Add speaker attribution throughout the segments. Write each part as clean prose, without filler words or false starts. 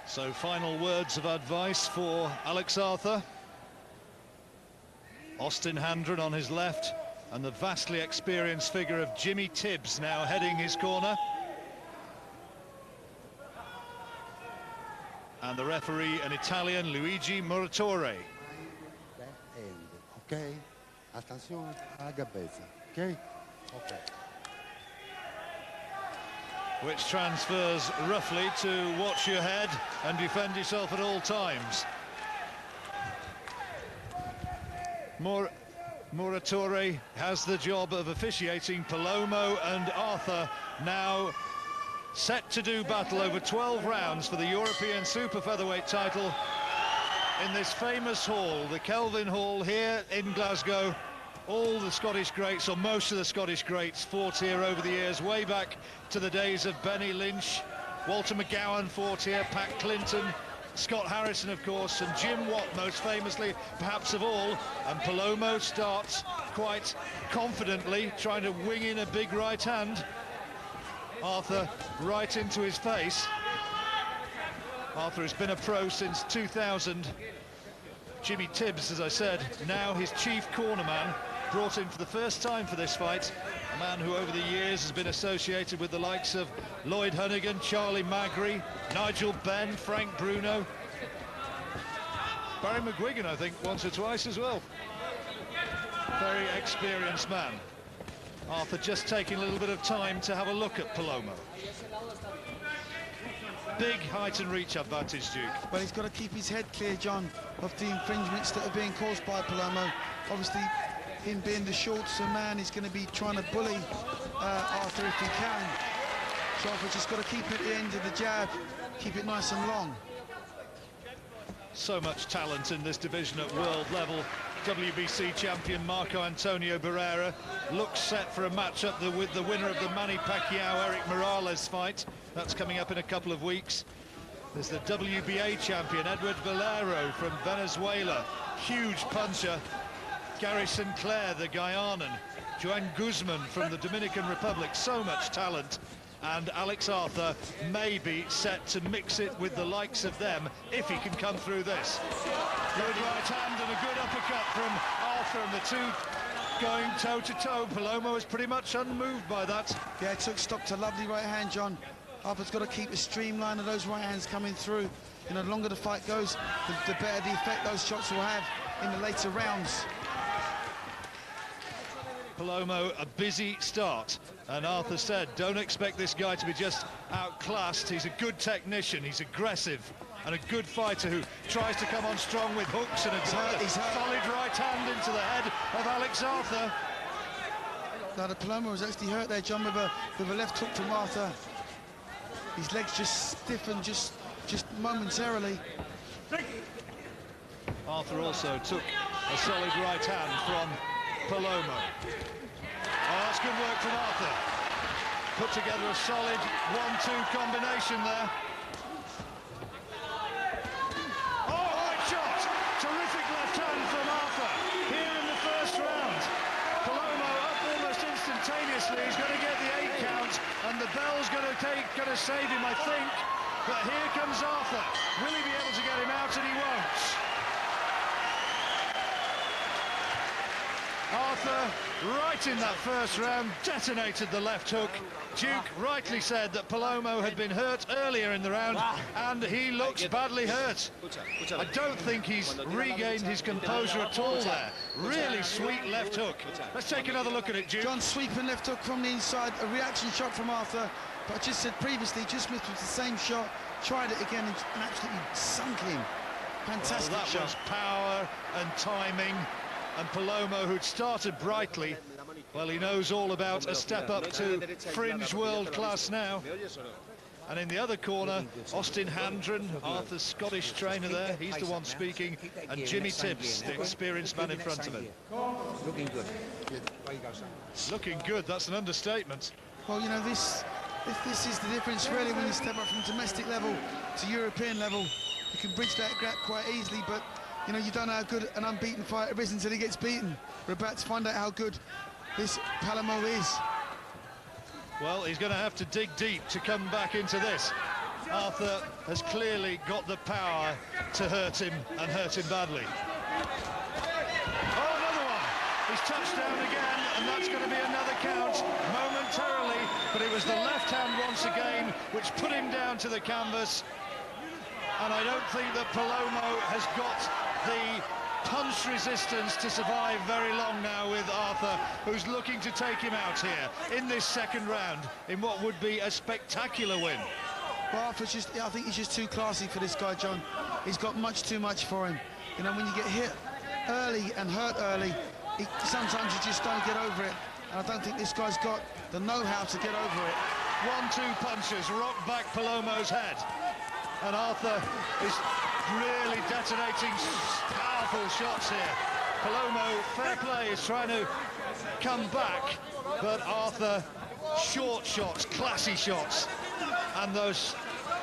Speaker 1: So final words of advice for Alex Arthur. Austin Handren on his left, and the vastly experienced figure of Jimmy Tibbs now heading his corner. And the referee, an Italian, Luigi Muratore.
Speaker 2: Okay, attention alla gabeza, okay? Okay.
Speaker 1: Which transfers roughly to watch your head and defend yourself at all times. Muratore has the job of officiating. Palomo and Arthur now set to do battle over 12 rounds for the European Super Featherweight title in this famous hall, the Kelvin Hall here in Glasgow. All the Scottish greats, or most of the Scottish greats, fought here over the years, way back to the days of Benny Lynch. Walter McGowan fought here, Pat Clinton, Scott Harrison, of course, and Jim Watt, most famously, perhaps of all. And Palomo starts quite confidently, trying to wing in a big right hand. Arthur right into his face. Arthur has been a pro since 2000. Jimmy Tibbs, as I said, now his chief cornerman, brought in for the first time for this fight. A man who over the years has been associated with the likes of Lloyd Honeyghan, Charlie Magri, Nigel Benn, Frank Bruno. Barry McGuigan, I think, once or twice as well. Very experienced man. Arthur just taking a little bit of time to have a look at Palomo. Big height and reach advantage, Duke.
Speaker 3: Well, he's got to keep his head clear, John, of the infringements that are being caused by Palomo. Obviously, him being the shorter man, he's going to be trying to bully Arthur if he can. So Arthur's just got to keep at the end of the jab, keep it nice and long.
Speaker 1: So much talent in this division at world level. WBC champion Marco Antonio Barrera looks set for a match-up with the winner of the Manny Pacquiao-Eric Morales fight. That's coming up in a couple of weeks. There's the WBA champion Edward Valero from Venezuela, huge puncher. Gary Sinclair, the Guyanan. Joan Guzman from the Dominican Republic, so much talent. And Alex Arthur may be set to mix it with the likes of them if he can come through this. Good right hand and a good uppercut from Arthur, and the two going toe-to-toe. Palomo is pretty much unmoved by that.
Speaker 3: Yeah, it took stock to lovely right hand, John. Arthur's got to keep a streamline of those right hands coming through. You know, the longer the fight goes, the better the effect those shots will have in the later rounds.
Speaker 1: Palomo, a busy start, and Arthur said, don't expect this guy to be just outclassed. He's a good technician, he's aggressive, and a good fighter who tries to come on strong with hooks and a solid right hand into the head of Alex Arthur.
Speaker 3: Now, the Palomo was actually hurt there, John, with a left hook from Arthur. His legs just stiffened just momentarily.
Speaker 1: Arthur also took a solid right hand from Palomo. Oh, that's good work from Arthur. Put together a solid 1-2 combination there. Oh, right shot! Terrific left hand from Arthur here in the first round. Palomo up almost instantaneously. He's going to get the 8 count, and the bell's going to save him, I think. But here comes Arthur. Will he be able to get him out? And he won't. Arthur, right in that first round, detonated the left hook. Duke rightly said that Palomo had been hurt earlier in the round, and he looks badly hurt. I don't think he's regained his composure at all there. Really sweet left hook. Let's take another look at it, Duke.
Speaker 3: John, sweeping left hook from the inside, a reaction shot from Arthur. But I just said previously, just missed with the same shot, tried it again and absolutely sunk him. Fantastic
Speaker 1: well, that
Speaker 3: shot.
Speaker 1: was power and timing. And Palomo, who'd started brightly, well, he knows all about a step up to fringe world class now. And in the other corner, Austin Handren, Arthur's Scottish trainer there, he's the one speaking, and Jimmy Tibbs, the experienced man in front of him.
Speaker 4: Looking good.
Speaker 1: Looking good, that's an understatement.
Speaker 3: Well, you know, this is the difference really when you step up from domestic level to European level. You can bridge that gap quite easily, but you know, you don't know how good an unbeaten fighter is until he gets beaten. We're about to find out how good this Palomo is.
Speaker 1: Well, he's going to have to dig deep to come back into this. Arthur has clearly got the power to hurt him, and hurt him badly. Oh, another one! He's touched down again, and that's going to be another count momentarily, but it was the left hand once again which put him down to the canvas, and I don't think that Palomo has got the punch resistance to survive very long now with Arthur, who's looking to take him out here in this second round in what would be a spectacular win.
Speaker 3: Well, Arthur's just, I think he's just too classy for this guy, John. He's got much too much for him. You know, when you get hit early and hurt early, sometimes you just don't get over it. And I don't think this guy's got the know-how to get over it.
Speaker 1: 1-2 punches rock back Palomo's head. And Arthur is really detonating powerful shots here. Palomo, fair play, is trying to come back, but Arthur, short shots, classy shots, and those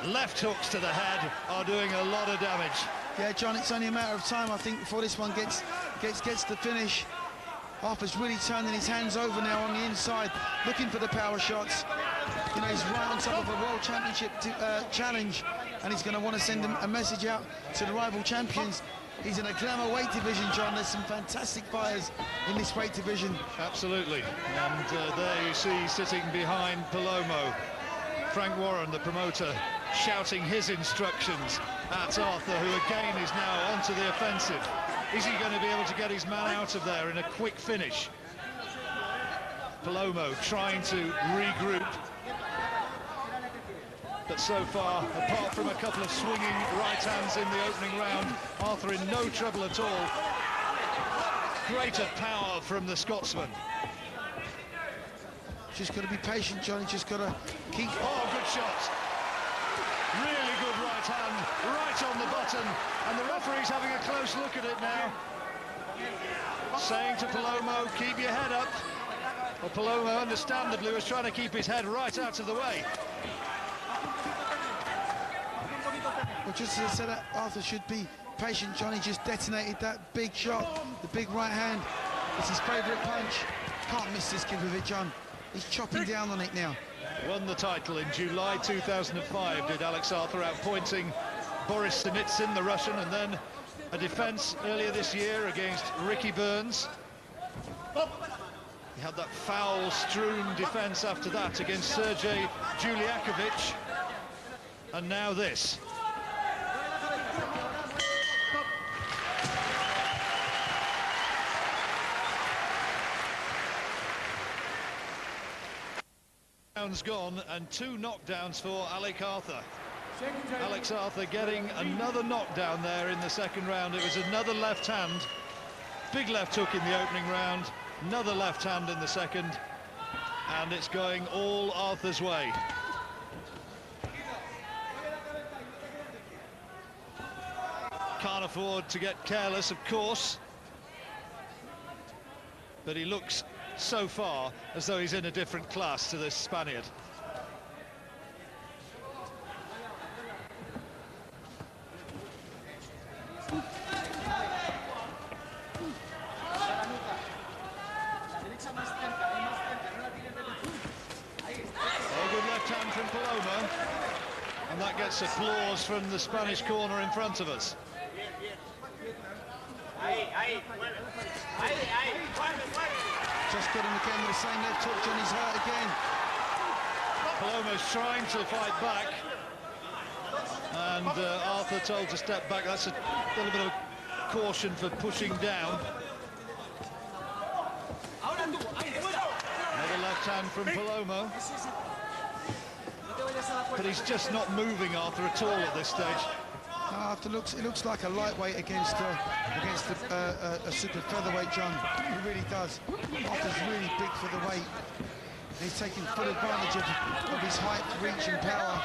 Speaker 1: left hooks to the head are doing a lot of damage.
Speaker 3: Yeah, John, it's only a matter of time, I think, before this one gets the finish. Arthur's really turning his hands over now on the inside, looking for the power shots. You know, he's right on top of a World Championship challenge, and he's going to want to send a message out to the rival champions. He's in a glamour weight division, John. There's some fantastic fighters in this weight division.
Speaker 1: Absolutely. And there you see, sitting behind Palomo, Frank Warren, the promoter, shouting his instructions at Arthur, who again is now onto the offensive. Is he going to be able to get his man out of there in a quick finish? Palomo trying to regroup. But so far, apart from a couple of swinging right hands in the opening round, Arthur in no trouble at all. Greater power from the Scotsman.
Speaker 3: Just got to be patient, John. He's just got to keep...
Speaker 1: Oh, good shot. Really good right hand, right on the button. And the referee's having a close look at it now. Saying to Palomo, keep your head up. Well, Palomo, understandably, was trying to keep his head right out of the way.
Speaker 3: Well, just as I said, Arthur should be patient, John. He just detonated that big shot, the big right hand. It's his favourite punch. Can't miss this kid with it, John. He's chopping down on it now.
Speaker 1: Won the title in July 2005, did Alex Arthur, outpointing Boris Sinitsyn, the Russian, and then a defence earlier this year against Ricky Burns. He had that foul-strewn defence after that against Sergej Juliakovic, and now this. Rounds gone and 2 knockdowns for Alex Arthur. Alex Arthur getting another knockdown there in the second round. It was another left hand, big left hook in the opening round, another left hand in the second, and it's going all Arthur's way. Can't afford to get careless, of course, but he looks so far as though he's in a different class to this Spaniard. From Palomo, and that gets applause from the Spanish corner in front of us.
Speaker 3: Just got him again with the same left hook. Johnny's hurt again.
Speaker 1: Palomo's trying to fight back, and Arthur told to step back. That's a little bit of caution for pushing down. Another left hand from Palomo. But he's just not moving, Arthur, at all at this stage.
Speaker 3: Arthur it looks like a lightweight against a super featherweight, John. He really does. Arthur's really big for the weight. He's taking full advantage of his height, reach and power.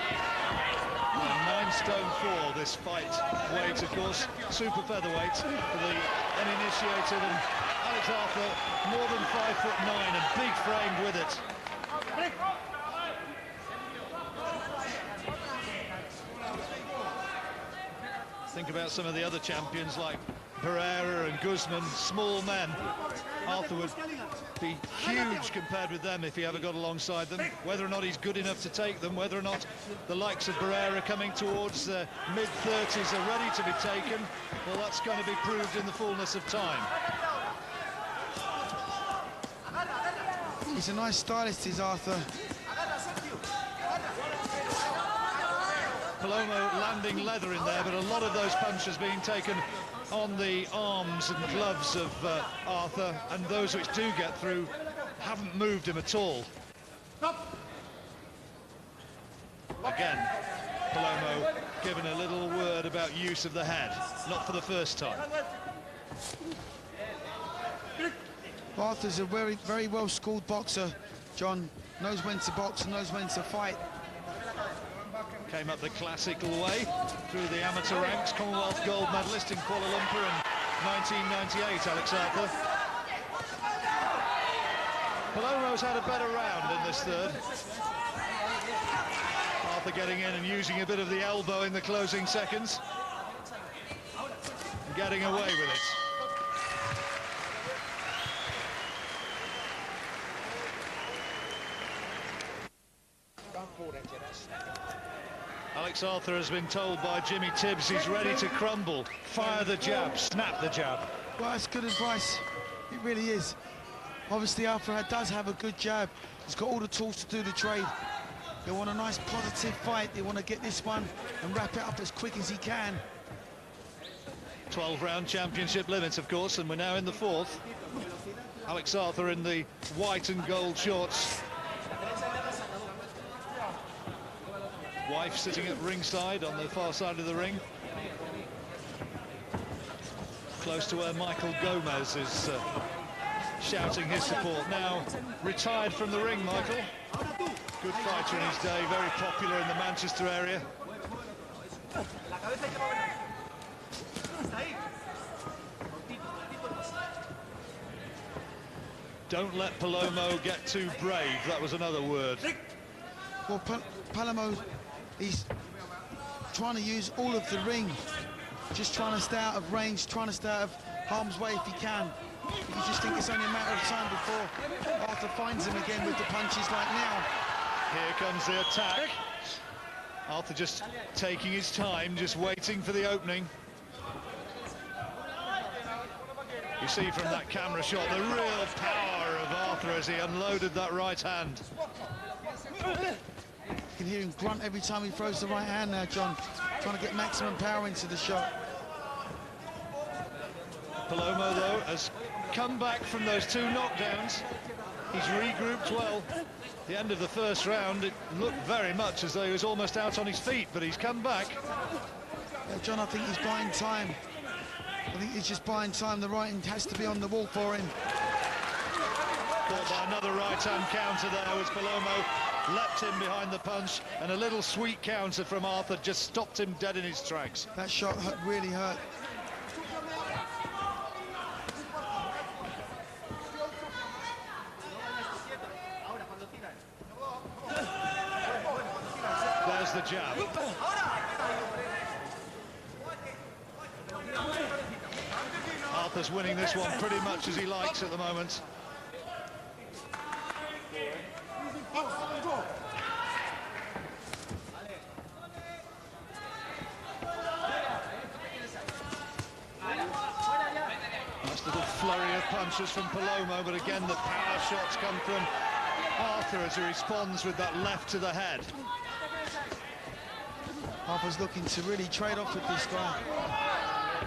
Speaker 1: 9 stone 4, this fight weight, of course, super featherweight for the uninitiated, and Alex Arthur more than 5'9" and big framed with it. Think about some of the other champions like Pereira and Guzman, small men. Arthur would be huge compared with them if he ever got alongside them. Whether or not he's good enough to take them, whether or not the likes of Barrera coming towards their mid-30s are ready to be taken, well, that's going to be proved in the fullness of time.
Speaker 3: He's a nice stylist, is Arthur.
Speaker 1: Palomo landing leather in there, but a lot of those punches being taken on the arms and gloves of Arthur, and those which do get through haven't moved him at all. Again, Palomo given a little word about use of the head, not for the first time.
Speaker 3: Arthur's a very well-schooled boxer, John. Knows when to box, knows when to fight.
Speaker 1: Came up the classical way through the amateur ranks, Commonwealth gold medalist in Kuala Lumpur in 1998, Alex Arthur. Palomo's had a better round in this third. Arthur getting in and using a bit of the elbow in the closing seconds. And getting away with it. Alex Arthur has been told by Jimmy Tibbs he's ready to crumble. Fire the jab, snap the jab.
Speaker 3: Well, that's good advice. It really is. Obviously, Arthur does have a good jab. He's got all the tools to do the trade. They want a nice positive fight. They want to get this one and wrap it up as quick as he can.
Speaker 1: 12-round championship limits, of course, and we're now in the fourth. Alex Arthur in the white and gold shorts. Wife sitting at ringside on the far side of the ring. Close to where Michael Gomez is shouting his support. Now retired from the ring, Michael. Good fighter in his day, very popular in the Manchester area. Don't let Palomo get too brave. That was another word.
Speaker 3: Well, Palomo, he's trying to use all of the ring, just trying to stay out of range, trying to stay out of harm's way if he can. You just think it's only a matter of time before Arthur finds him again with the punches like now.
Speaker 1: Here comes the attack. Arthur just taking his time, just waiting for the opening. You see from that camera shot the real power of Arthur as he unloaded that right hand.
Speaker 3: You can hear him grunt every time he throws the right hand now, John, trying to get maximum power into the shot.
Speaker 1: Palomo, though, has come back from those two knockdowns. He's regrouped well. The end of the first round, it looked very much as though he was almost out on his feet, but he's come back.
Speaker 3: Yeah, John, I think he's buying time. I think he's just buying time. The right hand has to be on the wall for him.
Speaker 1: Caught by another right-hand counter there as Palomo leapt in behind the punch, and a little sweet counter from Arthur just stopped him dead in his tracks.
Speaker 3: That shot really hurt.
Speaker 1: There's the jab. Arthur's winning this one pretty much as he likes at the moment. Nice little flurry of punches from Palomo, but again the power shots come from Arthur as he responds with that left to the head.
Speaker 3: Arthur's looking to really trade off with this guy.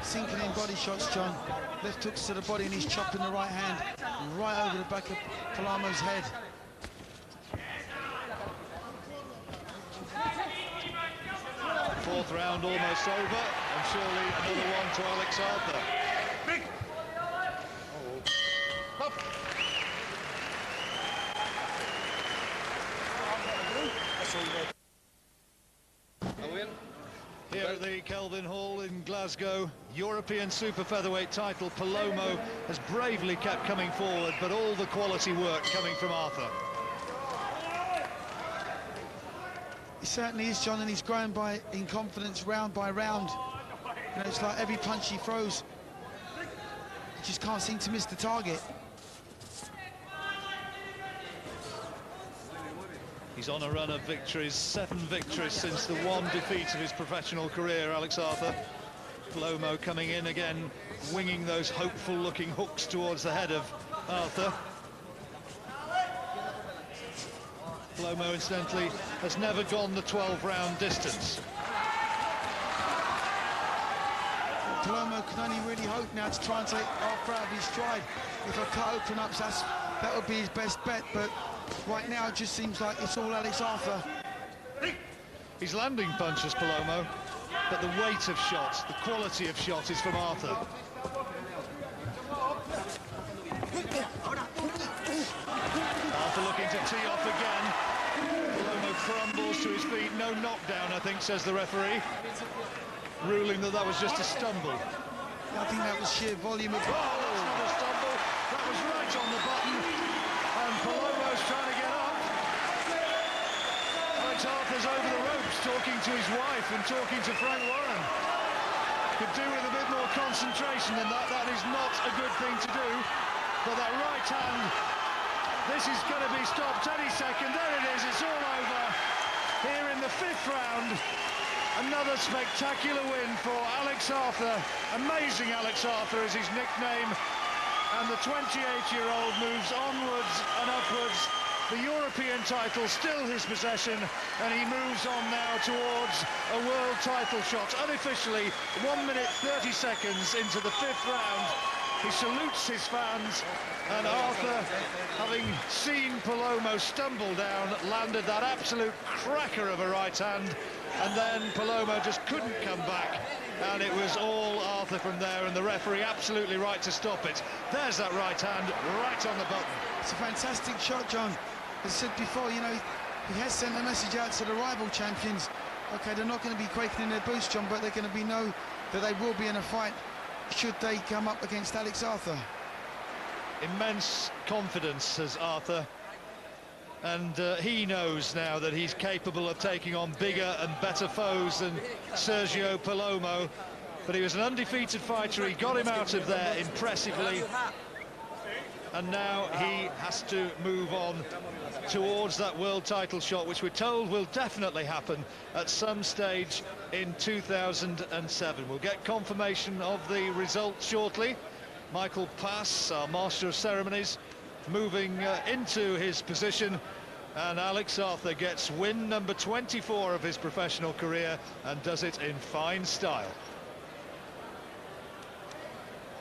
Speaker 3: Sinking in body shots, John. Left hooks to the body and he's chopping the right hand right over the back of Palomo's head.
Speaker 1: Fourth round almost over, and surely another one to Alex Arthur. Here at the Kelvin Hall in Glasgow, European Super Featherweight title, Palomo has bravely kept coming forward, but all the quality work coming from Arthur.
Speaker 3: He certainly is, John, and he's growing in confidence round by round. You know, it's like every punch he throws, he just can't seem to miss the target.
Speaker 1: He's on a run of victories, 7 victories since the 1 defeat of his professional career, Alex Arthur. Palomo coming in again, winging those hopeful-looking hooks towards the head of Arthur. Palomo, incidentally, has never gone the 12-round distance.
Speaker 3: Palomo can only really hope now to try and take Arthur out of his stride. If a cut open up, that would be his best bet, but right now it just seems like it's all Alex Arthur.
Speaker 1: He's landing punches, Palomo, but the weight of shots, the quality of shot is from Arthur. Arthur looking to tee off again. Palomo crumbles to his feet. No knockdown, I think, says the referee, ruling that was just a stumble.
Speaker 3: I think that was sheer volume of...
Speaker 1: Oh, that's not a stumble. That was right on the button. And Palomo's trying to get up. Alex Arthur's over the ropes, talking to his wife and talking to Frank Warren. Could do with a bit more concentration than that. That is not a good thing to do. But that right hand, this is going to be stopped any second. There it is, it's all over. Here in the 5th round, another spectacular win for Alex Arthur. Amazing Alex Arthur is his nickname. And the 28-year-old moves onwards and upwards. The European title still his possession, and he moves on now towards a world title shot. Unofficially, 1 minute 30 seconds into the 5th round. He salutes his fans, and Arthur, having seen Palomo stumble down, landed that absolute cracker of a right hand, and then Palomo just couldn't come back, and it was all Arthur from there, and the referee absolutely right to stop it. There's that right hand, right on the button.
Speaker 3: It's a fantastic shot, John. As I said before, you know, he has sent a message out to the rival champions. Okay, they're not going to be quaking in their boots, John, but they're going to know that they will be in a fight should they come up against Alex Arthur.
Speaker 1: Immense confidence has Arthur, and he knows now that he's capable of taking on bigger and better foes than Sergio Palomo, but he was an undefeated fighter. He got him out of there impressively, and now he has to move on towards that world title shot, which we're told will definitely happen at some stage in 2007. We'll get confirmation of the result shortly. Michael Pass, our Master of Ceremonies, moving into his position, and Alex Arthur gets win number 24 of his professional career and does it in fine style.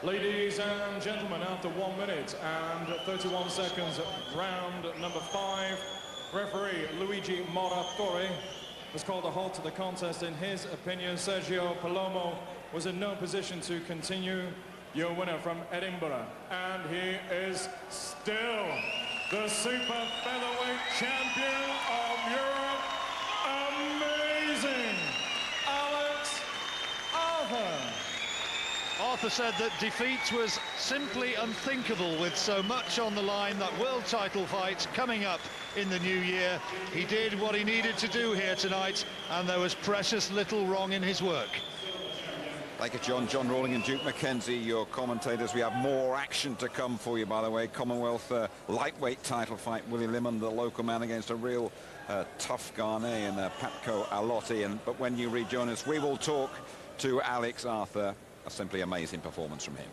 Speaker 4: Ladies and gentlemen, after 1 minute and 31 seconds, round number 5, referee Luigi Moratore has called a halt to the contest. In his opinion, Sergio Palomo was in no position to continue. Your winner from Edinburgh, and he is still the super featherweight champion of Europe. Amazing, Alex Arthur.
Speaker 1: Arthur said that defeat was simply unthinkable with so much on the line. That world title fight coming up in the new year. He did what he needed to do here tonight, and there was precious little wrong in his work.
Speaker 5: Thank you, John Rawling and Duke McKenzie, your commentators. We have more action to come for you, by the way. Commonwealth lightweight title fight. Willie Limon, the local man, against a real tough Ghanaian, Patko Alotti. But when you rejoin us, we will talk to Alex Arthur. A simply amazing performance from him.